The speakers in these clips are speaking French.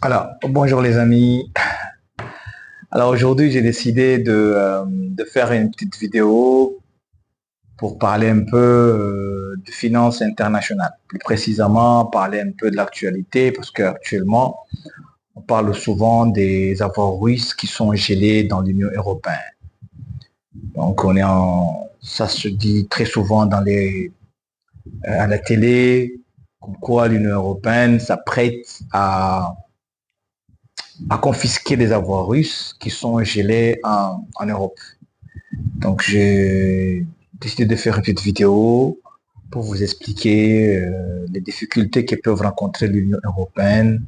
Alors, bonjour les amis. Alors aujourd'hui, j'ai décidé de faire une petite vidéo pour parler un peu de finances internationales. Plus précisément, parler un peu de l'actualité parce qu'actuellement, on parle souvent des avoirs russes qui sont gelés dans l'Union européenne. Donc, ça se dit très souvent à la télé, comme quoi l'Union européenne s'apprête à confisquer des avoirs russes qui sont gelés en Europe. Donc, j'ai décidé de faire une petite vidéo pour vous expliquer les difficultés que peuvent rencontrer l'Union européenne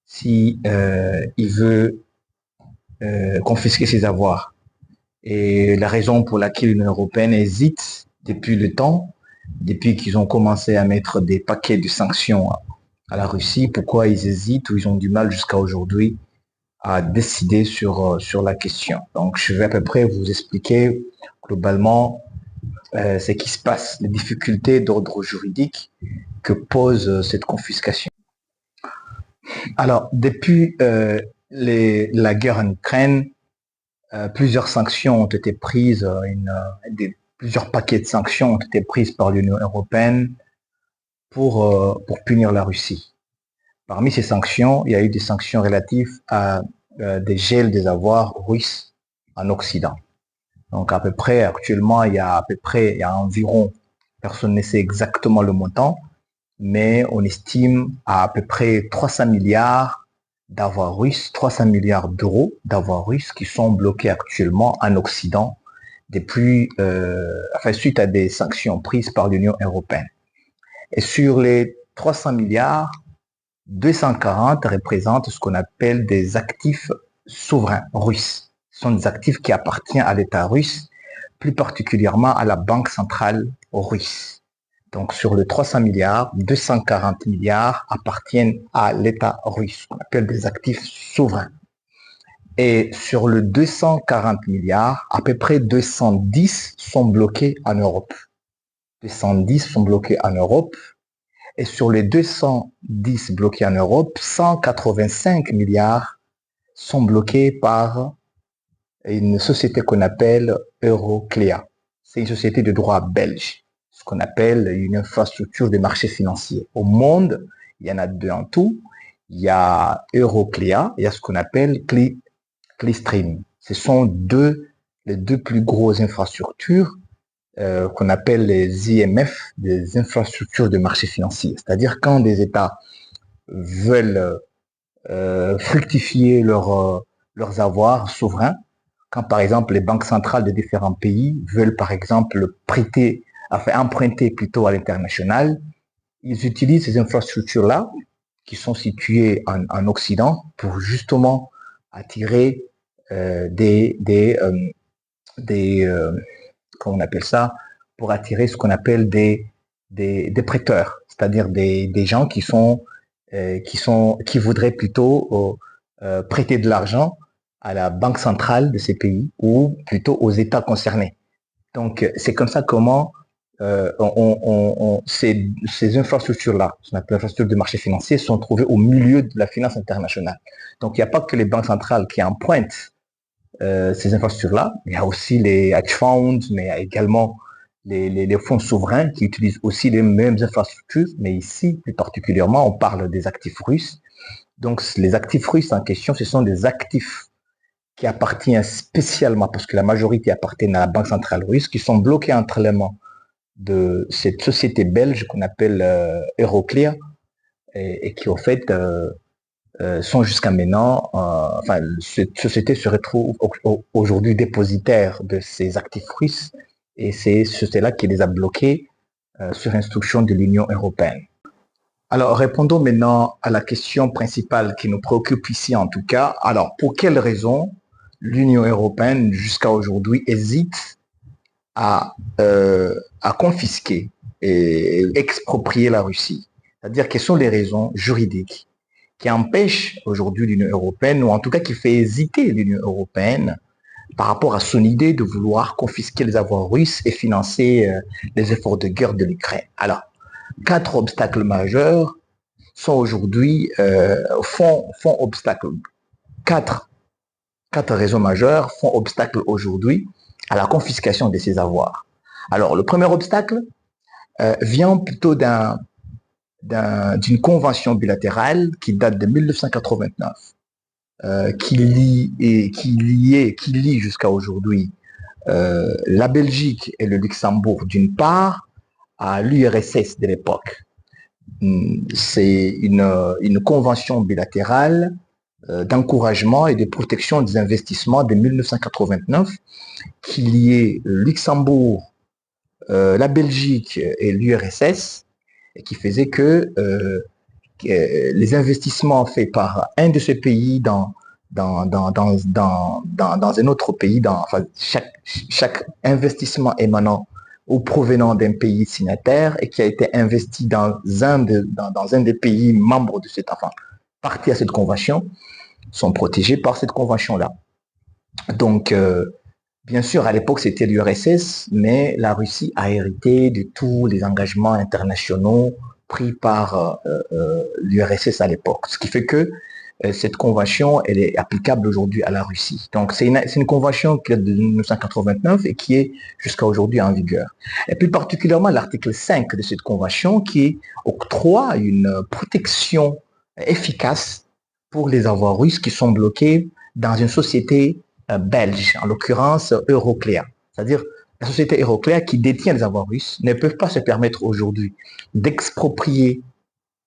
si il veut confisquer ses avoirs. Et la raison pour laquelle l'Union européenne hésite depuis le temps, depuis qu'ils ont commencé à mettre des paquets de sanctions à la Russie, pourquoi ils hésitent ou ils ont du mal jusqu'à aujourd'hui à décider sur la question. Donc, je vais à peu près vous expliquer globalement ce qui se passe, les difficultés d'ordre juridique que pose cette confiscation. Alors, depuis la guerre en Ukraine, plusieurs sanctions ont été prises, plusieurs paquets de sanctions ont été prises par l'Union européenne pour punir la Russie. Parmi ces sanctions, il y a eu des sanctions relatives à des gels des avoirs russes en Occident. Donc à peu près, actuellement, il y a environ, personne ne sait exactement le montant, mais on estime à peu près 300 milliards d'avoirs russes, 300 milliards d'euros d'avoirs russes qui sont bloqués actuellement en Occident suite à des sanctions prises par l'Union européenne. Et sur les 300 milliards, 240 représentent ce qu'on appelle des actifs souverains russes. Ce sont des actifs qui appartiennent à l'État russe, plus particulièrement à la Banque centrale russe. Donc sur les 300 milliards, 240 milliards appartiennent à l'État russe, qu'on appelle des actifs souverains. Et sur le 240 milliards, à peu près 210 sont bloqués en Europe. 210 sont bloqués en Europe. Et sur les 210 bloqués en Europe, 185 milliards sont bloqués par une société qu'on appelle Euroclea. C'est une société de droit belge, ce qu'on appelle une infrastructure de marché financier. Au monde, il y en a deux en tout. Il y a Euroclea, il y a ce qu'on appelle Clearstream. Ce sont les deux plus grosses infrastructures qu'on appelle les IMF, des infrastructures de marché financier. C'est-à-dire quand des États veulent fructifier leurs avoirs souverains, quand par exemple les banques centrales de différents pays veulent par exemple emprunter plutôt à l'international, ils utilisent ces infrastructures-là qui sont situées en Occident pour justement attirer comment on appelle ça, pour attirer ce qu'on appelle des prêteurs, c'est-à-dire des gens qui voudraient plutôt prêter de l'argent à la banque centrale de ces pays ou plutôt aux États concernés. Donc, c'est comme ça comment ces infrastructures-là, ce qu'on appelle infrastructures de marché financier, sont trouvées au milieu de la finance internationale. Donc, il n'y a pas que les banques centrales qui empruntent ces infrastructures-là. Il y a aussi les hedge funds, mais il y a également les fonds souverains qui utilisent aussi les mêmes infrastructures. Mais ici, plus particulièrement, on parle des actifs russes. Donc, les actifs russes en question, ce sont des actifs qui appartiennent spécialement, parce que la majorité appartiennent à la Banque centrale russe, qui sont bloqués entre les mains de cette société belge qu'on appelle Euroclear et qui, au fait, sont jusqu'à maintenant, cette société se retrouve aujourd'hui dépositaire de ces actifs russes et c'est cela qui les a bloqués sur instruction de l'Union européenne. Alors, répondons maintenant à la question principale qui nous préoccupe ici en tout cas. Alors, pour quelles raisons l'Union européenne jusqu'à aujourd'hui hésite à confisquer et exproprier la Russie? C'est-à-dire, quelles sont les raisons juridiques qui empêche aujourd'hui l'Union européenne, ou en tout cas qui fait hésiter l'Union européenne par rapport à son idée de vouloir confisquer les avoirs russes et financer les efforts de guerre de l'Ukraine. Alors, 4 obstacles majeurs sont aujourd'hui, font obstacle. Quatre raisons majeures font obstacle aujourd'hui à la confiscation de ces avoirs. Alors, le premier obstacle vient plutôt d'une convention bilatérale qui date de 1989, qui lie jusqu'à aujourd'hui la Belgique et le Luxembourg d'une part à l'URSS de l'époque. C'est une convention bilatérale d'encouragement et de protection des investissements de 1989 qui liait le Luxembourg, la Belgique et l'URSS, et qui faisait que les investissements faits par un de ces pays dans un autre pays, enfin, chaque investissement émanant ou provenant d'un pays signataire et qui a été investi dans un des pays membres de cette, enfin, partie à cette convention, sont protégés par cette convention-là. Donc, bien sûr, à l'époque, c'était l'URSS, mais la Russie a hérité de tous les engagements internationaux pris par l'URSS à l'époque. Ce qui fait que cette convention, elle est applicable aujourd'hui à la Russie. Donc, c'est une convention qui date de 1989 et qui est jusqu'à aujourd'hui en vigueur. Et plus particulièrement l'article 5 de cette convention qui octroie une protection efficace pour les avoirs russes qui sont bloqués dans une société belge, en l'occurrence Euroclear. C'est-à-dire la société Euroclear qui détient les avoirs russes ne peut pas se permettre aujourd'hui d'exproprier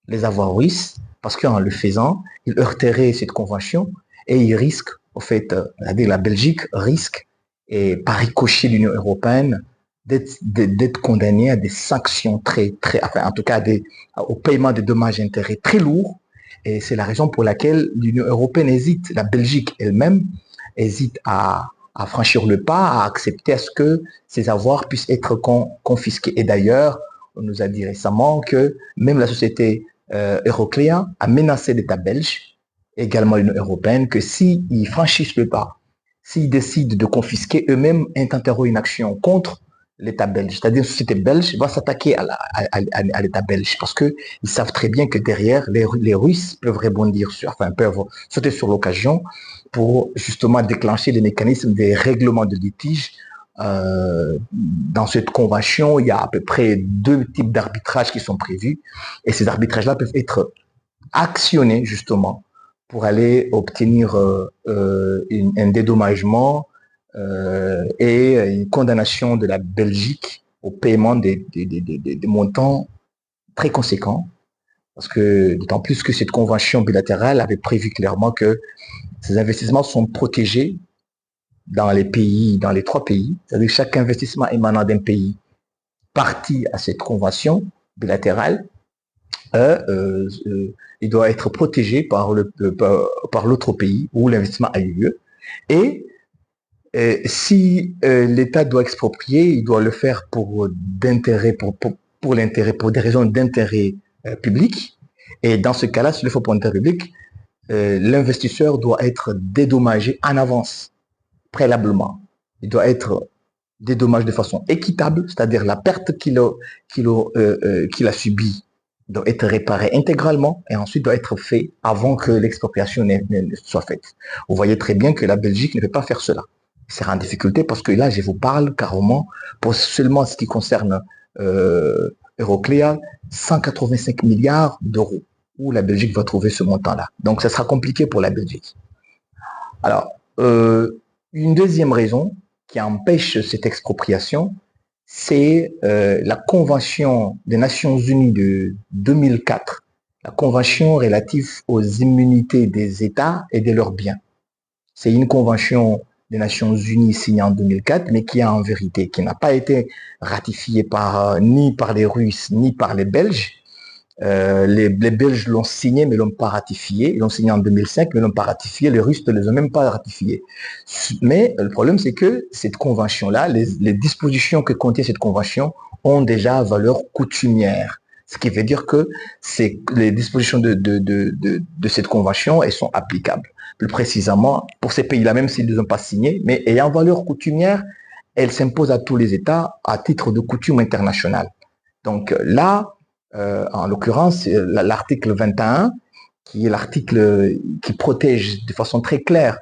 les avoirs russes parce qu'en le faisant, il heurterait cette convention et il risque, au fait, la Belgique risque, et par ricochet l'Union européenne, d'être condamnée à des sanctions en tout cas au paiement de dommages-intérêts très lourds. Et c'est la raison pour laquelle l'Union européenne hésite, la Belgique elle-même hésite à franchir le pas, à accepter à ce que ces avoirs puissent être confisqués. Et d'ailleurs, on nous a dit récemment que même la société Euroclear a menacé l'État belge, également l'Union européenne, que s'ils franchissent le pas, s'ils décident de confisquer, eux-mêmes intenteront une action contre l'État belge. C'est-à-dire une société belge va s'attaquer à l'État belge parce qu'ils savent très bien que derrière, les Russes peuvent rebondir peuvent sauter sur l'occasion pour justement déclencher les mécanismes des règlements de litige. Dans cette convention, il y a à peu près 2 types d'arbitrages qui sont prévus et ces arbitrages-là peuvent être actionnés justement pour aller obtenir un dédommagement et une condamnation de la Belgique au paiement des montants très conséquents, parce que d'autant plus que cette convention bilatérale avait prévu clairement que ces investissements sont protégés dans les 3 pays, c'est-à-dire chaque investissement émanant d'un pays parti à cette convention bilatérale, il doit être protégé par l'autre pays où l'investissement a eu lieu. Et si l'État doit exproprier, il doit le faire pour des raisons d'intérêt public. Et dans ce cas-là, s'il le faut pour l'intérêt public, l'investisseur doit être dédommagé en avance, préalablement. Il doit être dédommagé de façon équitable, c'est-à-dire la perte qu'il a subie doit être réparée intégralement et ensuite doit être fait avant que l'expropriation ne soit faite. Vous voyez très bien que la Belgique ne peut pas faire cela. C'est en difficulté parce que là, je vous parle carrément, pour seulement ce qui concerne Euroclear, 185 milliards d'euros, où la Belgique va trouver ce montant-là. Donc, ça sera compliqué pour la Belgique. Alors, une deuxième raison qui empêche cette expropriation, c'est la Convention des Nations Unies de 2004, la Convention relative aux immunités des États et de leurs biens. C'est une convention des Nations Unies signée en 2004, mais qui n'a pas été ratifiée ni par les Russes, ni par les Belges. Les Belges l'ont signé, mais ne l'ont pas ratifié. Ils l'ont signé en 2005, mais ne l'ont pas ratifié. Les Russes ne les ont même pas ratifiés. Mais le problème, c'est que cette convention-là, les dispositions que contient cette convention ont déjà valeur coutumière. Ce qui veut dire que les dispositions de cette convention, elles sont applicables. Plus précisément, pour ces pays-là, même s'ils ne les ont pas signés, mais ayant valeur coutumière, elles s'imposent à tous les États à titre de coutume internationale. Donc là, En l'occurrence, l'article 21, qui est l'article qui protège de façon très claire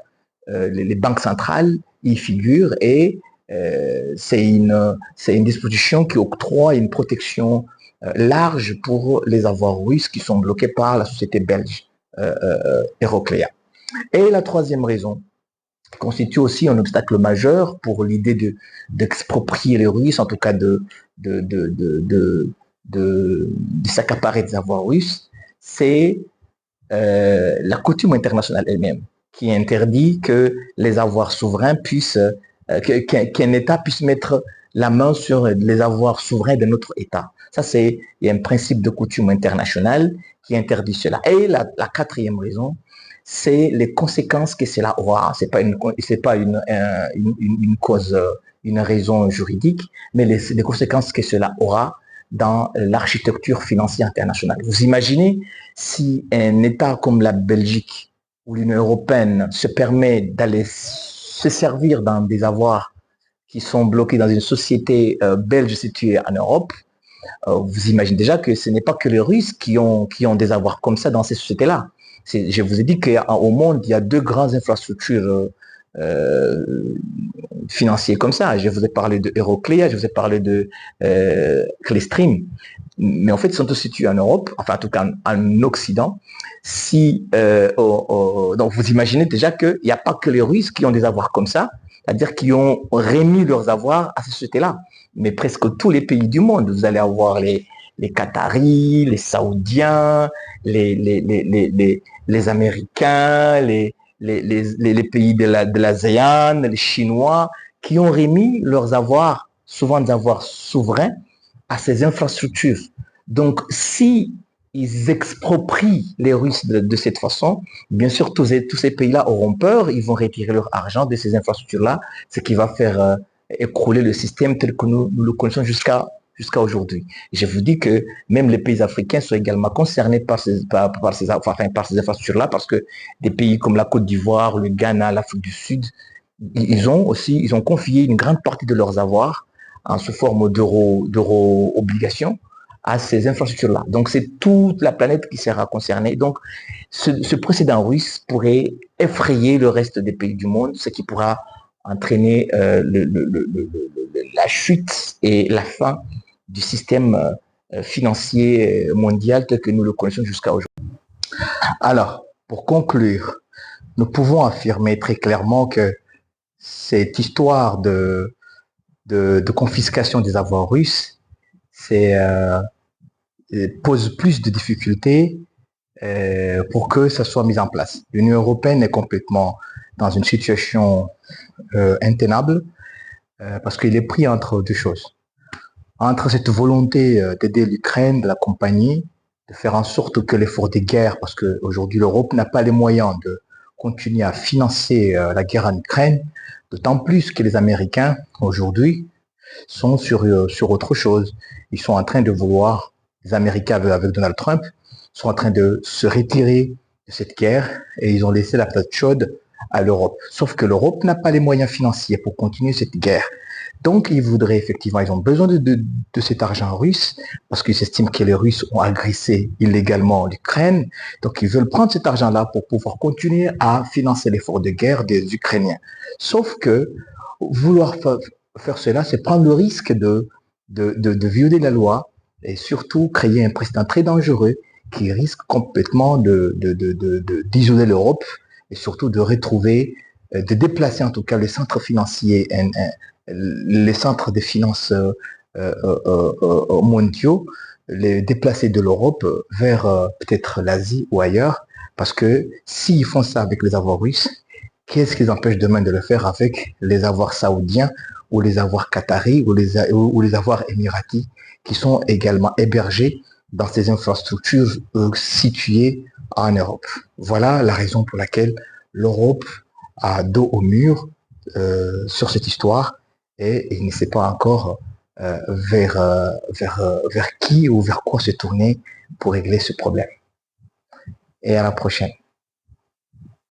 les banques centrales, y figure et c'est une disposition qui octroie une protection large pour les avoirs russes qui sont bloqués par la société belge Euroclear. Et la troisième raison constitue aussi un obstacle majeur pour l'idée d'exproprier les Russes, en tout cas de s'accaparer des avoirs russes, c'est la coutume internationale elle-même qui interdit que les avoirs souverains puissent, qu'un État puisse mettre la main sur les avoirs souverains de notre État. Ça, il y a un principe de coutume internationale qui interdit cela. Et la quatrième raison, c'est les conséquences que cela aura. C'est pas une cause, une raison juridique, mais les conséquences que cela aura dans l'architecture financière internationale. Vous imaginez si un État comme la Belgique ou l'Union européenne se permet d'aller se servir dans des avoirs qui sont bloqués dans une société belge située en Europe, vous imaginez déjà que ce n'est pas que les Russes qui ont des avoirs comme ça dans ces sociétés-là. Je vous ai dit qu'au monde, il y a deux grandes infrastructures financiers comme ça. Je vous ai parlé de Euroclear, je vous ai parlé de Clearstream, mais en fait, ils sont tous situés en Europe, enfin en tout cas en Occident. Donc vous imaginez déjà qu'il n'y a pas que les Russes qui ont des avoirs comme ça, c'est-à-dire qui ont remis leurs avoirs à ces sociétés-là, mais presque tous les pays du monde. Vous allez avoir les Qataris, les Saoudiens, les Américains, les pays de l'ASEAN, les Chinois, qui ont remis leurs avoirs, souvent des avoirs souverains, à ces infrastructures. Donc, si ils exproprient les Russes de cette façon, bien sûr, tous ces pays-là auront peur, ils vont retirer leur argent de ces infrastructures-là, ce qui va faire écrouler le système tel que nous le connaissons jusqu'à aujourd'hui. Je vous dis que même les pays africains sont également concernés par ces infrastructures-là, parce que des pays comme la Côte d'Ivoire, le Ghana, l'Afrique du Sud, ils ont confié une grande partie de leurs avoirs en sous forme d'euro-obligations à ces infrastructures-là. Donc, c'est toute la planète qui sera concernée. Donc, ce précédent russe pourrait effrayer le reste des pays du monde, ce qui pourra entraîner la chute et la fin du système financier mondial tel que nous le connaissons jusqu'à aujourd'hui. Alors, pour conclure, nous pouvons affirmer très clairement que cette histoire de confiscation des avoirs russes pose plus de difficultés pour que ça soit mis en place. L'Union européenne est complètement dans une situation intenable parce qu'il est pris entre deux choses. Entre cette volonté d'aider l'Ukraine, de l'accompagner, de faire en sorte que l'effort de guerre, parce qu'aujourd'hui l'Europe n'a pas les moyens de continuer à financer la guerre en Ukraine, d'autant plus que les Américains aujourd'hui sont sur autre chose. Ils sont en train de vouloir, les Américains avec Donald Trump, sont en train de se retirer de cette guerre et ils ont laissé la place chaude à l'Europe. Sauf que l'Europe n'a pas les moyens financiers pour continuer cette guerre. Donc, ils voudraient effectivement, ils ont besoin de cet argent russe parce qu'ils estiment que les Russes ont agressé illégalement l'Ukraine. Donc, ils veulent prendre cet argent-là pour pouvoir continuer à financer l'effort de guerre des Ukrainiens. Sauf que vouloir faire cela, c'est prendre le risque de violer la loi et surtout créer un précédent très dangereux qui risque complètement d'isoler l'Europe et surtout de retrouver, de déplacer en tout cas les centres financiers, les centres de finances mondiaux, les déplacer de l'Europe vers peut-être l'Asie ou ailleurs, parce que s'ils font ça avec les avoirs russes, qu'est-ce qui les empêche demain de le faire avec les avoirs saoudiens ou les avoirs qataris ou les avoirs émiratis qui sont également hébergés dans ces infrastructures situées en Europe. Voilà la raison pour laquelle l'Europe a dos au mur sur cette histoire et il ne sait pas encore vers qui ou vers quoi se tourner pour régler ce problème. Et à la prochaine.